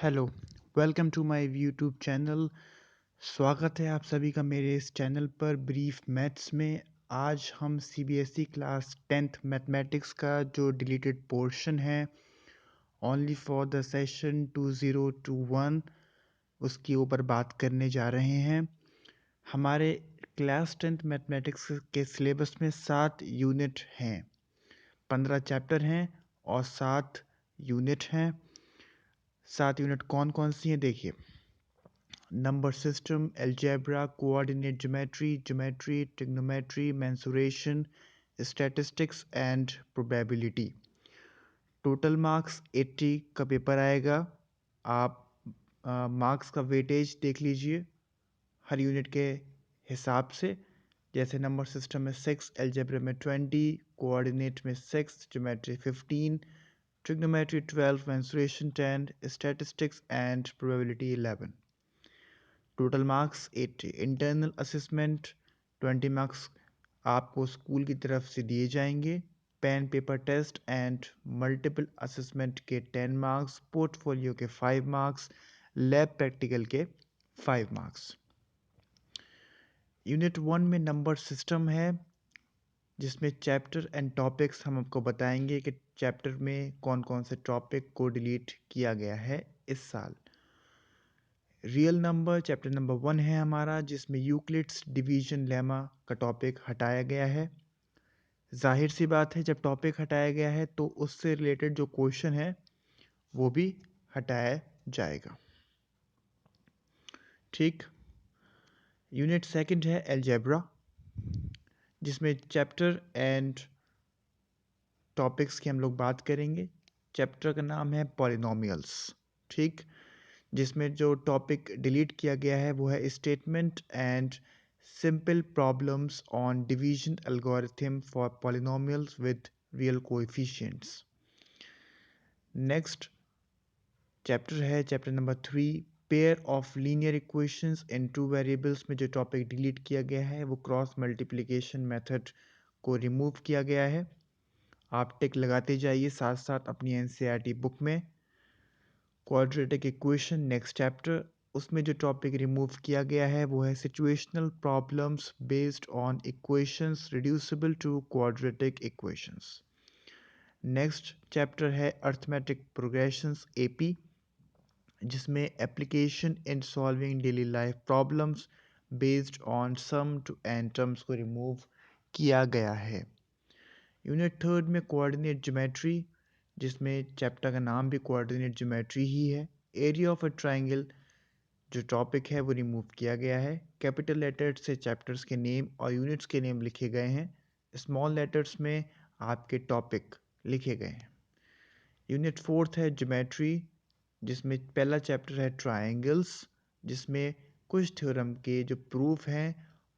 Hello, welcome to my YouTube channel. स्वागत है आप सभी का मेरे इस चैनल पर ब्रीफ मैथ्स में। आज हम सीबीएसई क्लास 10th मैथमेटिक्स का जो डिलीटेड पोर्शन है ओनली फॉर द सेशन 2021 उसके ऊपर बात करने जा रहे हैं। हमारे क्लास 10th मैथमेटिक्स के सिलेबस में 7 यूनिट हैं, 15 चैप्टर हैं और 7 यूनिट हैं। 7 यूनिट कौन कौन सी हैं देखिए। Number system, algebra, coordinate geometry, trigonometry, mensuration, statistics and probability. Total marks 80 का पेपर आएगा। आप मार्क्स का वेटेज देख लीजिए हर यूनिट के हिसाब से। जैसे नंबर सिस्टम में 6, अलजेब्रा में 20, कोऑर्डिनेट में 6, geometry 15, trigonometry 12, mensuration 10, statistics and probability 11। Total marks 80। Internal assessment 20 marks आपको स्कूल की तरफ से दिए जाएंगे। Pen paper test and multiple assessment के 10 मार्क्स, पोर्टफोलियो के 5 मार्क्स, लैब प्रैक्टिकल के 5 मार्क्स। यूनिट 1 में नंबर सिस्टम है, जिसमें चैप्टर एंड टॉपिक्स हम आपको बताएंगे कि चैप्टर में कौन कौन से टॉपिक को डिलीट किया गया है इस साल। रियल नंबर चैप्टर नंबर 1 है हमारा, जिसमें यूक्लिड्स डिवीजन लेमा का टॉपिक हटाया गया है। जाहिर सी बात है, जब टॉपिक हटाया गया है तो उससे रिलेटेड जो क्वेश्चन है वो भी हटाया जाएगा। ठीक। यूनिट सेकंड है अलजेब्रा, जिसमें चैप्टर एंड टॉपिक्स की हम लोग बात करेंगे। चैप्टर का नाम है पॉलिनोमियल्स। ठीक। जिसमें जो टॉपिक डिलीट किया गया है वो है statement and simple problems on division algorithm for polynomials with real coefficients. Next chapter है chapter number 3, pair of linear equations in two variables में जो टॉपिक डिलीट किया गया है वो क्रॉस मल्टीप्लिकेशन मेथड को रिमूव किया गया है। आप टिक लगाते जाइए साथ साथ अपनी एनसीईआरटी बुक में। क्वाड्रेटिक इक्वेशन नेक्स्ट चैप्टर, उसमें जो टॉपिक रिमूव किया गया है वो है situational problems based on equations reducible to quadratic equations. Next chapter है अर्थमेटिक प्रोग्रेशंस एपी, जिसमें application in solving daily life problems based on sum to n terms को रिमूव किया गया है। यूनिट थर्ड में कोऑर्डिनेट ज्योमेट्री, जिसमें chapter का नाम भी कोऑर्डिनेट ज्योमेट्री ही है। एरिया ऑफ अ ट्राइंगल जो टॉपिक है वो रिमूव किया गया है। कैपिटल लेटर्स से चैप्टर्स के नेम और यूनिट्स के नेम लिखे गए हैं। स्मॉल लेटर्स में आपके टॉपिक लिखे गए हैं। यूनिट फोर्थ है ज्योमेट्री, जिसमें पहला चैप्टर है ट्राइंगल्स, जिसमें कुछ थ्योरम के जो प्रूफ हैं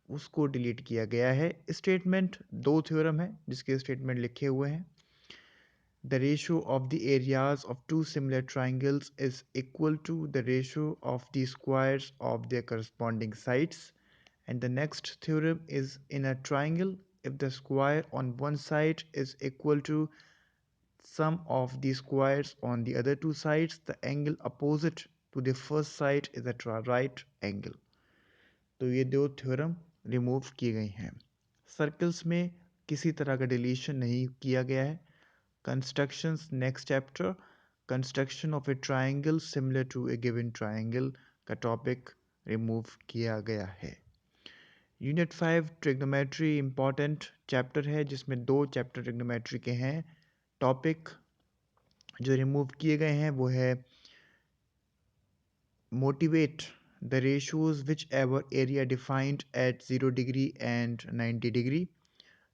उसको डिलीट किया गया है। स्टेटमेंट 2 थ्योरम है जिसके स्टेटमेंट लिखे हुए हैं। The ratio of the areas of two similar triangles is equal to the ratio of the squares of their corresponding sides. And the next theorem is, in a triangle, if the square on one side is equal to sum of the squares on the other two sides, the angle opposite to the first side is a right angle. तो ये दो theorem remove किए गए हैं। Circles में किसी तरह का डिलीशन नहीं किया गया है। Constructions next chapter, construction of a triangle similar to a given triangle का टॉपिक रिमूव किया गया है। यूनिट 5 ट्रिग्नोमेट्री इंपॉर्टेंट चैप्टर है, जिसमें 2 चैप्टर ट्रिग्नोमेट्री के हैं। टॉपिक जो रिमूव किए गए हैं वो है motivate the ratios whichever area defined at 0 degree and 90 degree.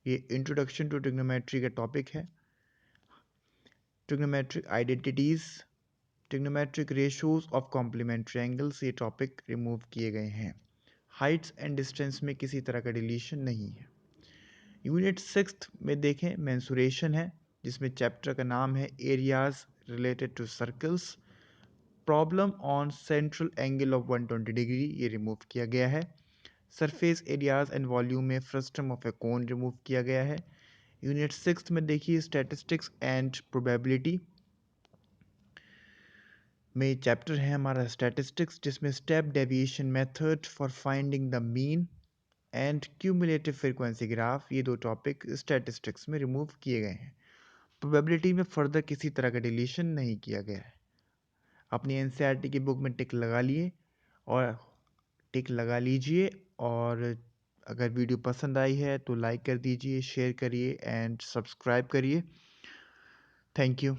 ये इंट्रोडक्शन टू ट्रिग्नोमेट्री का टॉपिक है। Trigonometric identities, trigonometric ratios of complementary angles, ये टॉपिक रिमूव किए गए हैं। हाइट्स एंड डिस्टेंस में किसी तरह का डिलीशन नहीं है। यूनिट 6 में देखें मेंसुरेशन है, जिसमें चैप्टर का नाम है areas related to circles. Problem on central angle of 120 degree ये रिमूव किया गया है। सरफेस एरियाज एंड वॉल्यूम में frustum of A cone remove किया गया है। यूनिट 6 में देखिए स्टैटिस्टिक्स एंड प्रोबेबिलिटी, में चैप्टर है हमारा स्टैटिस्टिक्स, जिसमें step deviation method for finding the mean and cumulative frequency graph, ये दो टॉपिक स्टैटिस्टिक्स में रिमूव किए गए हैं। प्रोबेबिलिटी में फर्दर किसी तरह का डिलीशन नहीं किया गया है। अपनी एनसीईआरटी की बुक में टिक लगा लिए और टिक लगा लीजिए, और अगर वीडियो पसंद आई है तो लाइक कर दीजिए, शेयर करिए एंड सब्सक्राइब करिए। Thank you.